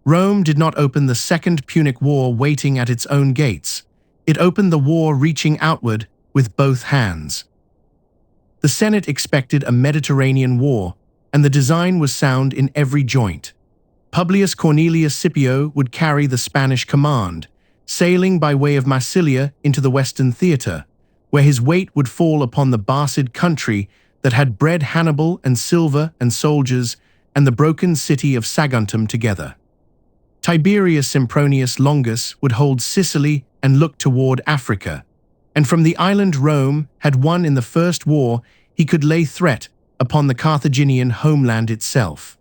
Rome did not open the Second Punic War waiting at its own gates. It opened the war reaching outward with both hands. The Senate expected a Mediterranean war, and the design was sound in every joint. Publius Cornelius Scipio would carry the Spanish command, sailing by way of Massilia into the Western Theatre, where his weight would fall upon the Barcid country that had bred Hannibal and silver and soldiers and the broken city of Saguntum together. Tiberius Sempronius Longus would hold Sicily and look toward Africa, and from the island Rome had won in the First War, he could lay threat upon the Carthaginian homeland itself.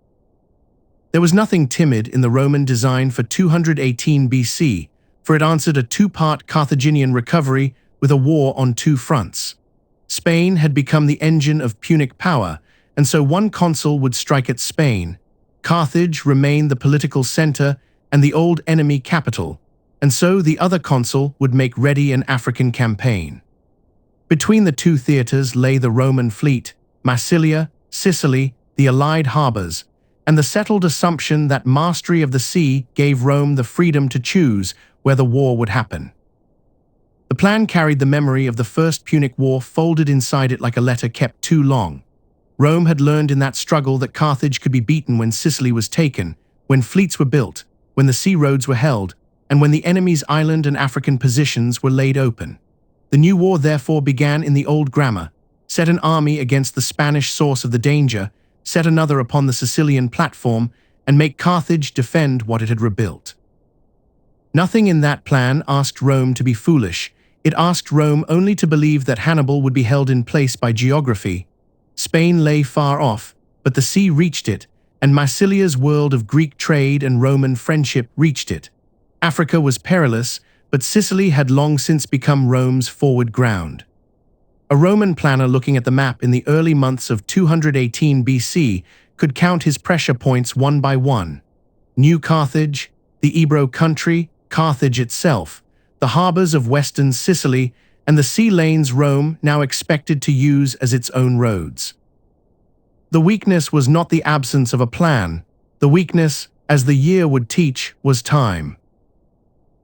There was nothing timid in the Roman design for 218 BC, for it answered a two-part Carthaginian recovery with a war on two fronts. Spain had become the engine of Punic power, and so one consul would strike at Spain. Carthage remained the political center and the old enemy capital, and so the other consul would make ready an African campaign. Between the two theaters lay the Roman fleet, Massilia, Sicily, the allied harbors, and the settled assumption that mastery of the sea gave Rome the freedom to choose where the war would happen. The plan carried the memory of the First Punic War folded inside it like a letter kept too long. Rome had learned in that struggle that Carthage could be beaten when Sicily was taken, when fleets were built, when the sea roads were held, and when the enemy's island and African positions were laid open. The new war therefore began in the old grammar: set an army against the Spanish source of the danger, set another upon the Sicilian platform, and make Carthage defend what it had rebuilt. Nothing in that plan asked Rome to be foolish. It asked Rome only to believe that Hannibal would be held in place by geography. Spain lay far off, but the sea reached it, and Massilia's world of Greek trade and Roman friendship reached it. Africa was perilous, but Sicily had long since become Rome's forward ground. A Roman planner looking at the map in the early months of 218 BC could count his pressure points one by one. New Carthage, the Ebro country, Carthage itself, the harbors of western Sicily, and the sea lanes Rome now expected to use as its own roads. The weakness was not the absence of a plan. The weakness, as the year would teach, was time.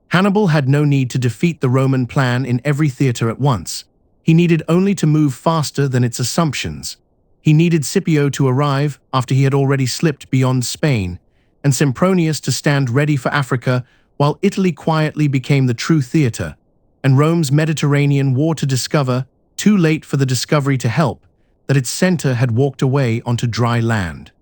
Hannibal had no need to defeat the Roman plan in every theater at once. He needed only to move faster than its assumptions. He needed Scipio to arrive after he had already slipped beyond Spain, and Sempronius to stand ready for Africa while Italy quietly became the true theater, and Rome's Mediterranean war to discover, too late for the discovery to help, that its center had walked away onto dry land.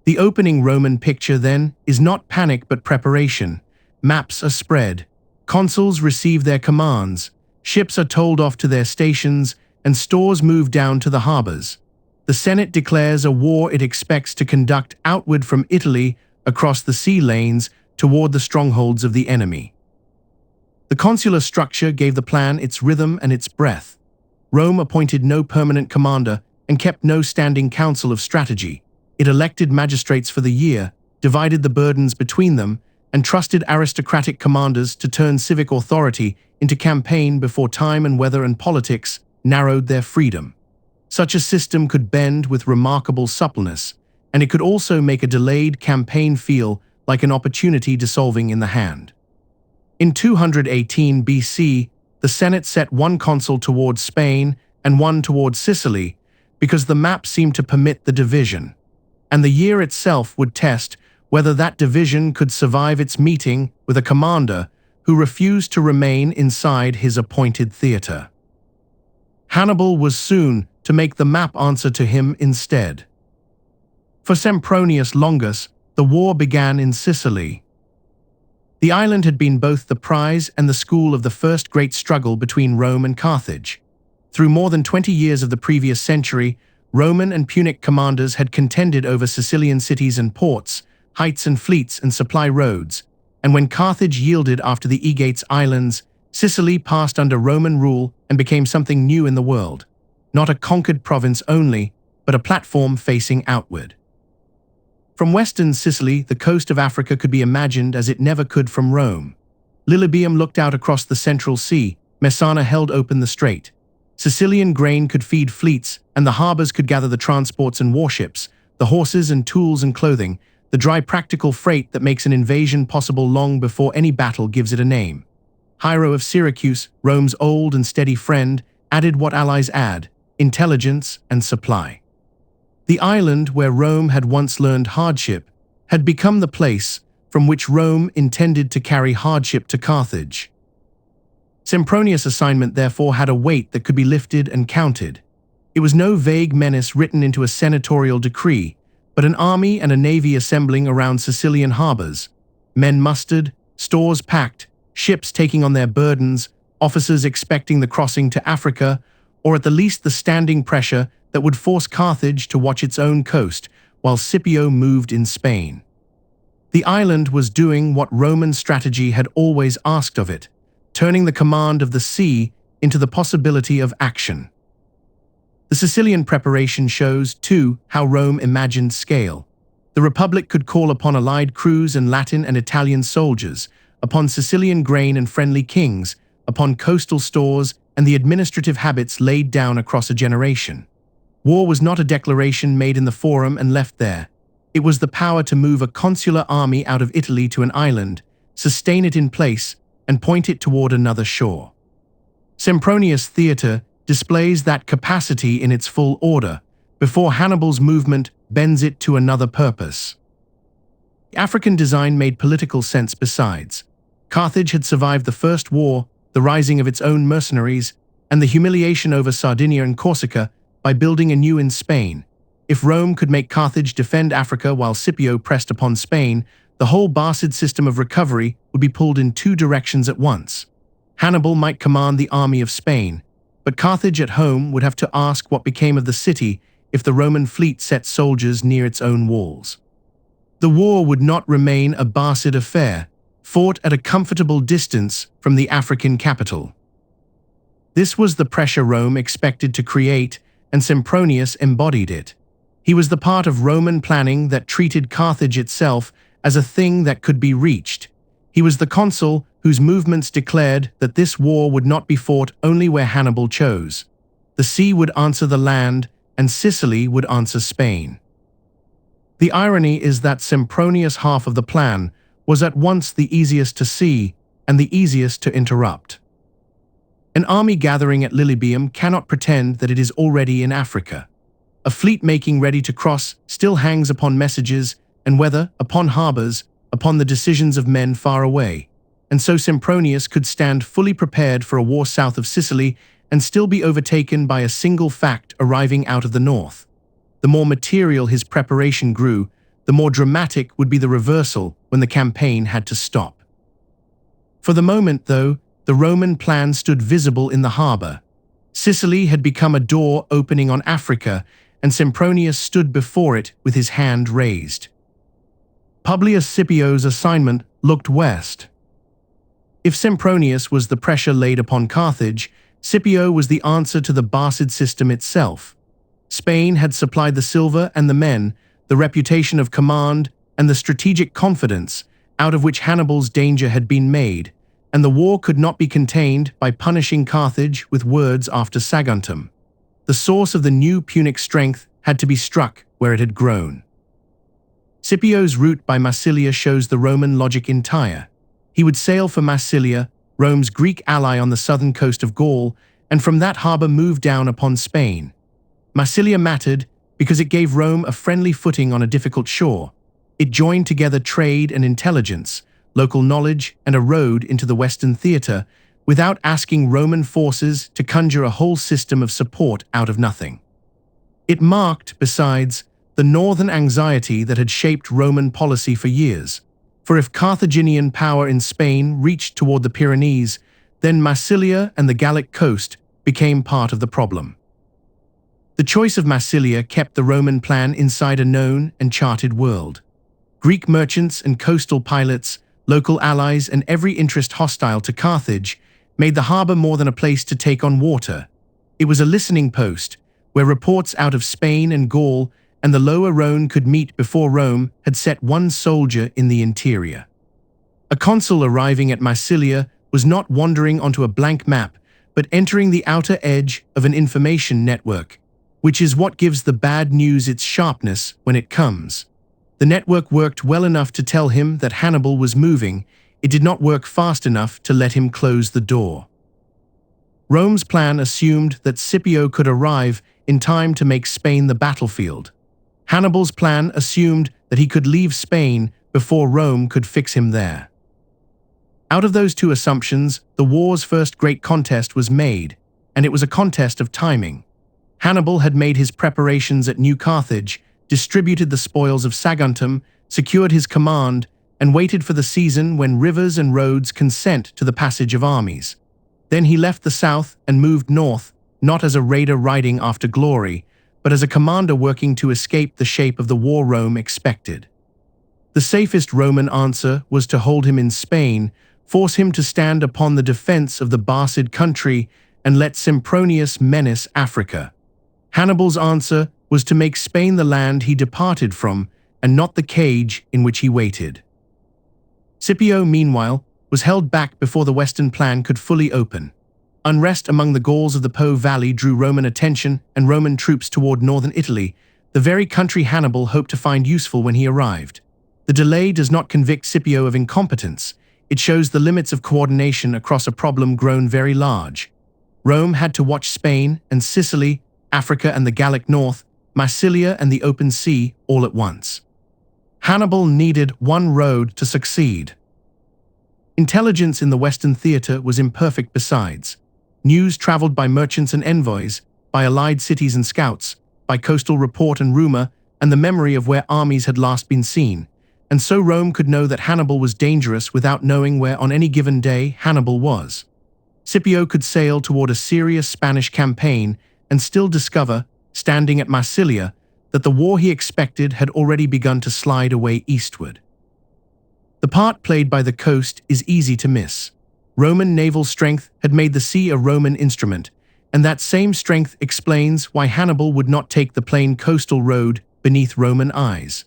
The opening Roman picture, then, is not panic but preparation. Maps are spread, consuls receive their commands, ships are told off to their stations, and stores move down to the harbors. The Senate declares a war it expects to conduct outward from Italy across the sea lanes toward the strongholds of the enemy. The consular structure gave the plan its rhythm and its breadth. Rome appointed no permanent commander and kept no standing council of strategy. It elected magistrates for the year, divided the burdens between them, and trusted aristocratic commanders to turn civic authority into campaign before time and weather and politics narrowed their freedom. Such a system could bend with remarkable suppleness, and it could also make a delayed campaign feel like an opportunity dissolving in the hand. In 218 BC, the Senate set one consul towards Spain and one towards Sicily because the map seemed to permit the division, and the year itself would test whether that division could survive its meeting with a commander who refused to remain inside his appointed theater. Hannibal was soon to make the map answer to him instead. For Sempronius Longus, the war began in Sicily. The island had been both the prize and the school of the first great struggle between Rome and Carthage. Through more than 20 years of the previous century, Roman and Punic commanders had contended over Sicilian cities and ports, heights and fleets and supply roads, and when Carthage yielded after the Aegates Islands, Sicily passed under Roman rule and became something new in the world, not a conquered province only, but a platform facing outward. From western Sicily, the coast of Africa could be imagined as it never could from Rome. Lilybaeum looked out across the central sea, Messana held open the strait. Sicilian grain could feed fleets, and the harbors could gather the transports and warships, the horses and tools and clothing, the dry practical freight that makes an invasion possible long before any battle gives it a name. Hiero of Syracuse, Rome's old and steady friend, added what allies add: intelligence and supply. The island where Rome had once learned hardship had become the place from which Rome intended to carry hardship to Carthage. Sempronius' assignment therefore had a weight that could be lifted and counted. It was no vague menace written into a senatorial decree, but an army and a navy assembling around Sicilian harbors, men mustered, stores packed, ships taking on their burdens, officers expecting the crossing to Africa, or at the least the standing pressure that would force Carthage to watch its own coast while Scipio moved in Spain. The island was doing what Roman strategy had always asked of it, turning the command of the sea into the possibility of action. The Sicilian preparation shows, too, how Rome imagined scale. The Republic could call upon allied crews and Latin and Italian soldiers, upon Sicilian grain and friendly kings, upon coastal stores and the administrative habits laid down across a generation. War was not a declaration made in the forum and left there. It was the power to move a consular army out of Italy to an island, sustain it in place, and point it toward another shore. Sempronius' theatre displays that capacity in its full order, before Hannibal's movement bends it to another purpose. The African design made political sense besides. Carthage had survived the First War, the rising of its own mercenaries, and the humiliation over Sardinia and Corsica by building anew in Spain. If Rome could make Carthage defend Africa while Scipio pressed upon Spain, the whole Barcid system of recovery would be pulled in two directions at once. Hannibal might command the army of Spain, but Carthage at home would have to ask what became of the city if the Roman fleet set soldiers near its own walls. The war would not remain a Barcid affair, fought at a comfortable distance from the African capital. This was the pressure Rome expected to create, and Sempronius embodied it. He was the part of Roman planning that treated Carthage itself as a thing that could be reached. He was the consul whose movements declared that this war would not be fought only where Hannibal chose. The sea would answer the land, and Sicily would answer Spain. The irony is that Sempronius' half of the plan was at once the easiest to see and the easiest to interrupt. An army gathering at Lilybaeum cannot pretend that it is already in Africa. A fleet making ready to cross still hangs upon messages and weather, upon harbors, upon the decisions of men far away. And so Sempronius could stand fully prepared for a war south of Sicily and still be overtaken by a single fact arriving out of the north. The more material his preparation grew, the more dramatic would be the reversal when the campaign had to stop. For the moment, though, the Roman plan stood visible in the harbor. Sicily had become a door opening on Africa, and Sempronius stood before it with his hand raised. Publius Scipio's assignment looked west. If Sempronius was the pressure laid upon Carthage, Scipio was the answer to the Barcid system itself. Spain had supplied the silver and the men, the reputation of command, and the strategic confidence out of which Hannibal's danger had been made, and the war could not be contained by punishing Carthage with words after Saguntum. The source of the new Punic strength had to be struck where it had grown. Scipio's route by Massilia shows the Roman logic entire. He would sail for Massilia, Rome's Greek ally on the southern coast of Gaul, and from that harbor move down upon Spain. Massilia mattered because it gave Rome a friendly footing on a difficult shore. It joined together trade and intelligence, local knowledge, and a road into the Western theater without asking Roman forces to conjure a whole system of support out of nothing. It marked, besides, the northern anxiety that had shaped Roman policy for years. For if Carthaginian power in Spain reached toward the Pyrenees, then Massilia and the Gallic coast became part of the problem. The choice of Massilia kept the Roman plan inside a known and charted world. Greek merchants and coastal pilots, local allies, and every interest hostile to Carthage made the harbor more than a place to take on water. It was a listening post, where reports out of Spain and Gaul and the lower Rhone could meet before Rome had set one soldier in the interior. A consul arriving at Massilia was not wandering onto a blank map, but entering the outer edge of an information network, which is what gives the bad news its sharpness when it comes. The network worked well enough to tell him that Hannibal was moving. It did not work fast enough to let him close the door. Rome's plan assumed that Scipio could arrive in time to make Spain the battlefield. Hannibal's plan assumed that he could leave Spain before Rome could fix him there. Out of those two assumptions, the war's first great contest was made, and it was a contest of timing. Hannibal had made his preparations at New Carthage, distributed the spoils of Saguntum, secured his command, and waited for the season when rivers and roads consent to the passage of armies. Then he left the south and moved north, not as a raider riding after glory, but as a commander working to escape the shape of the war Rome expected. The safest Roman answer was to hold him in Spain, force him to stand upon the defense of the Barcid country, and let Sempronius menace Africa. Hannibal's answer was to make Spain the land he departed from, and not the cage in which he waited. Scipio, meanwhile, was held back before the Western plan could fully open. Unrest among the Gauls of the Po Valley drew Roman attention and Roman troops toward northern Italy, the very country Hannibal hoped to find useful when he arrived. The delay does not convict Scipio of incompetence. It shows the limits of coordination across a problem grown very large. Rome had to watch Spain and Sicily, Africa and the Gallic North, Massilia and the open sea all at once. Hannibal needed one road to succeed. Intelligence in the Western theater was imperfect besides. News traveled by merchants and envoys, by allied cities and scouts, by coastal report and rumor, and the memory of where armies had last been seen, and so Rome could know that Hannibal was dangerous without knowing where on any given day Hannibal was. Scipio could sail toward a serious Spanish campaign and still discover, standing at Massilia, that the war he expected had already begun to slide away eastward. The part played by the coast is easy to miss. Roman naval strength had made the sea a Roman instrument, and that same strength explains why Hannibal would not take the plain coastal road beneath Roman eyes.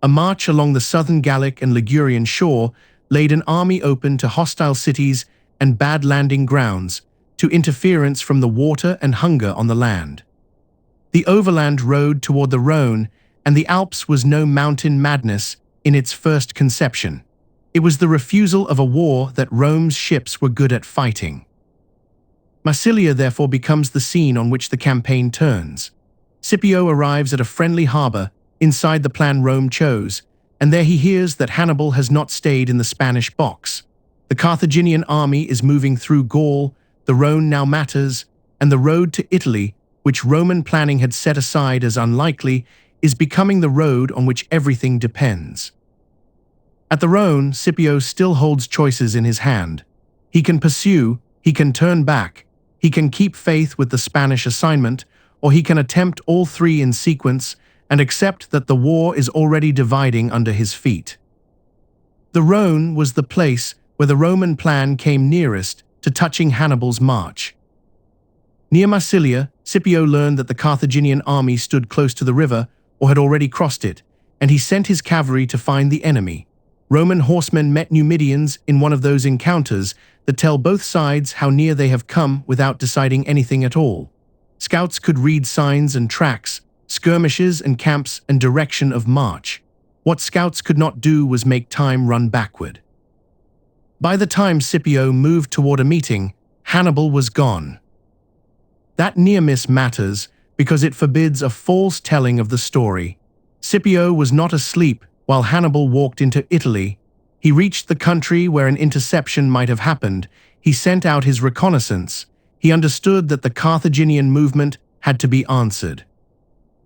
A march along the southern Gallic and Ligurian shore laid an army open to hostile cities and bad landing grounds, to interference from the water and hunger on the land. The overland road toward the Rhone and the Alps was no mountain madness in its first conception. It was the refusal of a war that Rome's ships were good at fighting. Massilia therefore becomes the scene on which the campaign turns. Scipio arrives at a friendly harbor inside the plan Rome chose, and there he hears that Hannibal has not stayed in the Spanish box. The Carthaginian army is moving through Gaul, the Rhone now matters, and the road to Italy, which Roman planning had set aside as unlikely, is becoming the road on which everything depends. At the Rhone, Scipio still holds choices in his hand. He can pursue, he can turn back, he can keep faith with the Spanish assignment, or he can attempt all three in sequence and accept that the war is already dividing under his feet. The Rhone was the place where the Roman plan came nearest to touching Hannibal's march. Near Massilia, Scipio learned that the Carthaginian army stood close to the river or had already crossed it, and he sent his cavalry to find the enemy. Roman horsemen met Numidians in one of those encounters that tell both sides how near they have come without deciding anything at all. Scouts could read signs and tracks, skirmishes and camps and direction of march. What scouts could not do was make time run backward. By the time Scipio moved toward a meeting, Hannibal was gone. That near miss matters because it forbids a false telling of the story. Scipio was not asleep while Hannibal walked into Italy. He reached the country where an interception might have happened. He sent out his reconnaissance. He understood that the Carthaginian movement had to be answered.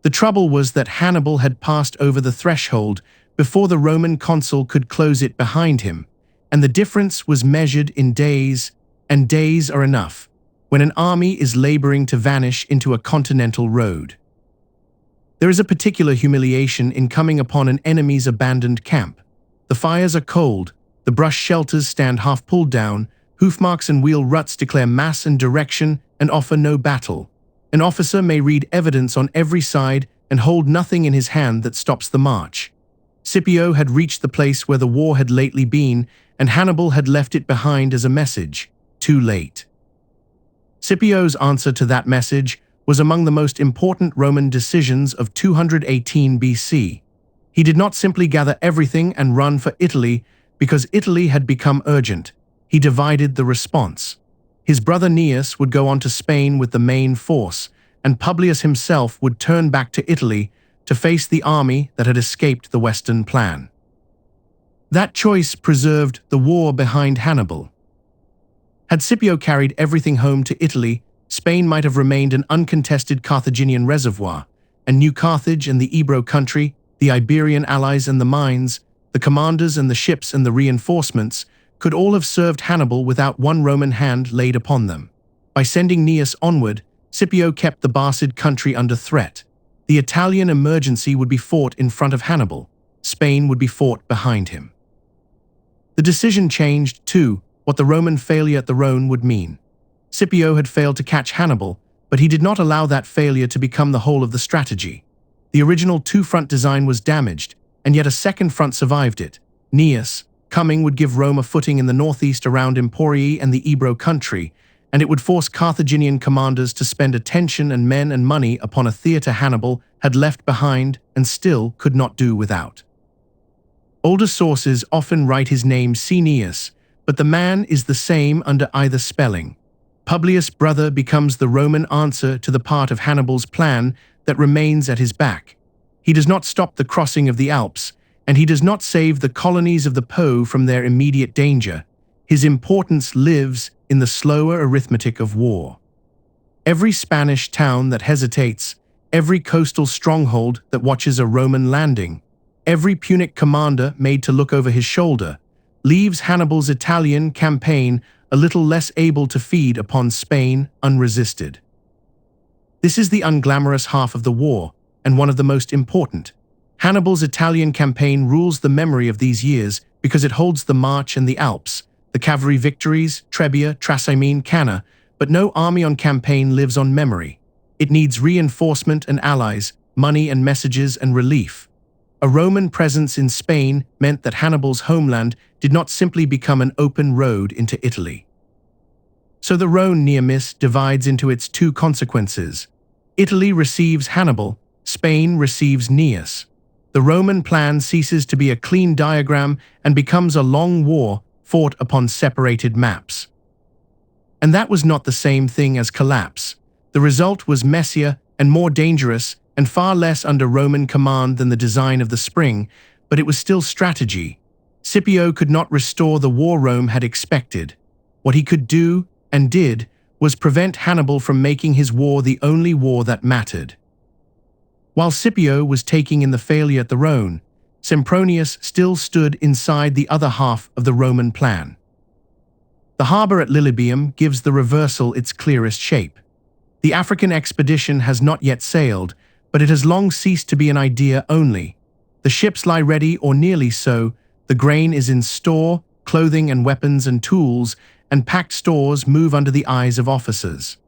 The trouble was that Hannibal had passed over the threshold before the Roman consul could close it behind him, and the difference was measured in days, and days are enough when an army is laboring to vanish into a continental road. There is a particular humiliation in coming upon an enemy's abandoned camp. The fires are cold, the brush shelters stand half pulled down, hoofmarks and wheel ruts declare mass and direction and offer no battle. An officer may read evidence on every side and hold nothing in his hand that stops the march. Scipio had reached the place where the war had lately been, and Hannibal had left it behind as a message, too late. Scipio's answer to that message was among the most important Roman decisions of 218 BC. He did not simply gather everything and run for Italy because Italy had become urgent. He divided the response. His brother Gnaeus would go on to Spain with the main force, and Publius himself would turn back to Italy to face the army that had escaped the Western plan. That choice preserved the war behind Hannibal. Had Scipio carried everything home to Italy, Spain might have remained an uncontested Carthaginian reservoir, and New Carthage and the Ebro country, the Iberian allies and the mines, the commanders and the ships and the reinforcements, could all have served Hannibal without one Roman hand laid upon them. By sending Gnaeus onward, Scipio kept the Barcid country under threat. The Italian emergency would be fought in front of Hannibal. Spain would be fought behind him. The decision changed, too, what the Roman failure at the Rhone would mean. Scipio had failed to catch Hannibal, but he did not allow that failure to become the whole of the strategy. The original two-front design was damaged, and yet a second front survived it. Gnaeus, coming, would give Rome a footing in the northeast around Emporii and the Ebro country, and it would force Carthaginian commanders to spend attention and men and money upon a theatre Hannibal had left behind and still could not do without. Older sources often write his name Cneus, but the man is the same under either spelling. Publius' brother becomes the Roman answer to the part of Hannibal's plan that remains at his back. He does not stop the crossing of the Alps, and he does not save the colonies of the Po from their immediate danger. His importance lives in the slower arithmetic of war. Every Spanish town that hesitates, every coastal stronghold that watches a Roman landing, every Punic commander made to look over his shoulder, leaves Hannibal's Italian campaign a little less able to feed upon Spain unresisted. This is the unglamorous half of the war, and one of the most important. Hannibal's Italian campaign rules the memory of these years because it holds the March and the Alps, the cavalry victories, Trebia, Trasimene, Canna, but no army on campaign lives on memory. It needs reinforcement and allies, money and messages and relief. A Roman presence in Spain meant that Hannibal's homeland did not simply become an open road into Italy. So the Rhone near-miss divides into its two consequences. Italy receives Hannibal, Spain receives Gnaeus. The Roman plan ceases to be a clean diagram and becomes a long war fought upon separated maps. And that was not the same thing as collapse. The result was messier and more dangerous and far less under Roman command than the design of the spring, but it was still strategy. Scipio could not restore the war Rome had expected. What he could do, and did, was prevent Hannibal from making his war the only war that mattered. While Scipio was taking in the failure at the Rhone, Sempronius still stood inside the other half of the Roman plan. The harbour at Lilybaeum gives the reversal its clearest shape. The African expedition has not yet sailed, but it has long ceased to be an idea only. The ships lie ready or nearly so, the grain is in store, clothing and weapons and tools, and packed stores move under the eyes of officers.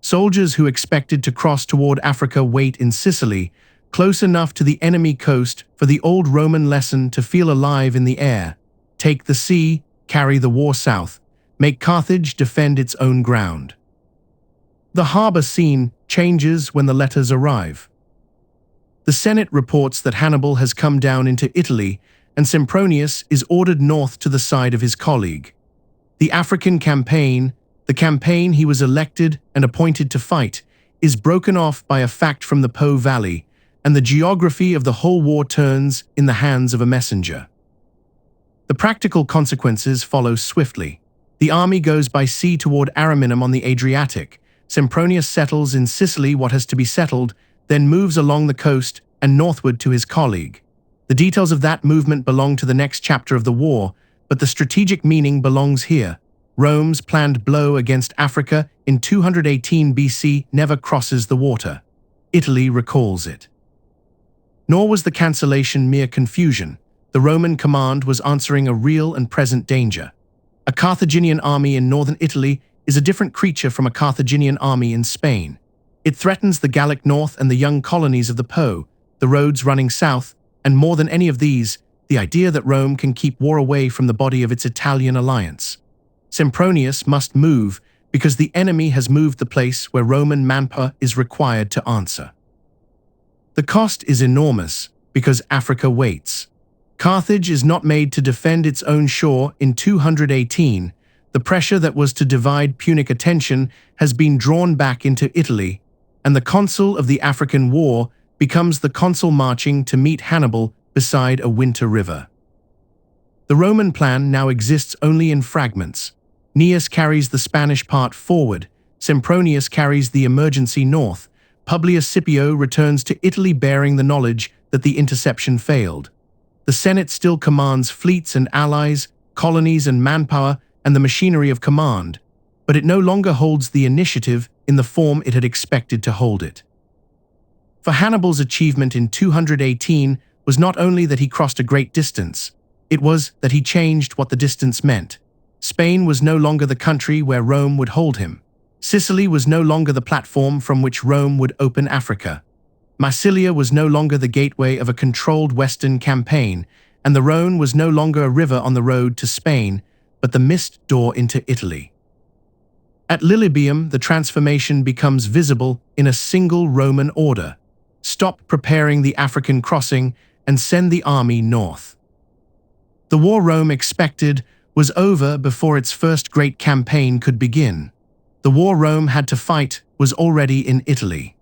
Soldiers who expected to cross toward Africa wait in Sicily, close enough to the enemy coast for the old Roman lesson to feel alive in the air. Take the sea, carry the war south, make Carthage defend its own ground. The harbour scene changes when the letters arrive. The Senate reports that Hannibal has come down into Italy, and Sempronius is ordered north to the side of his colleague. The African campaign, the campaign he was elected and appointed to fight, is broken off by a fact from the Po Valley, and the geography of the whole war turns in the hands of a messenger. The practical consequences follow swiftly. The army goes by sea toward Ariminum on the Adriatic. Sempronius settles in Sicily what has to be settled, then moves along the coast and northward to his colleague. The details of that movement belong to the next chapter of the war, but the strategic meaning belongs here. Rome's planned blow against Africa in 218 BC never crosses the water. Italy recalls it. Nor was the cancellation mere confusion. The Roman command was answering a real and present danger. A Carthaginian army in northern Italy is a different creature from a Carthaginian army in Spain. It threatens the Gallic north and the young colonies of the Po, the roads running south, and more than any of these, the idea that Rome can keep war away from the body of its Italian alliance. Sempronius must move because the enemy has moved the place where Roman manpower is required to answer. The cost is enormous. because Africa waits. Carthage is not made to defend its own shore in 218. The pressure that was to divide Punic attention has been drawn back into Italy, and the consul of the African War becomes the consul marching to meet Hannibal beside a winter river. The Roman plan now exists only in fragments. Gnaeus carries the Spanish part forward, Sempronius carries the emergency north, Publius Scipio returns to Italy bearing the knowledge that the interception failed. The Senate still commands fleets and allies, colonies and manpower, and the machinery of command, but it no longer holds the initiative in the form it had expected to hold it. For Hannibal's achievement in 218 was not only that he crossed a great distance, it was that he changed what the distance meant. Spain was no longer the country where Rome would hold him. Sicily was no longer the platform from which Rome would open Africa. Massilia was no longer the gateway of a controlled western campaign, and the Rhone was no longer a river on the road to Spain, but the missed door into Italy. At Lilybaeum, the transformation becomes visible in a single Roman order. Stop preparing the African crossing and send the army north. The war Rome expected was over before its first great campaign could begin. The war Rome had to fight was already in Italy.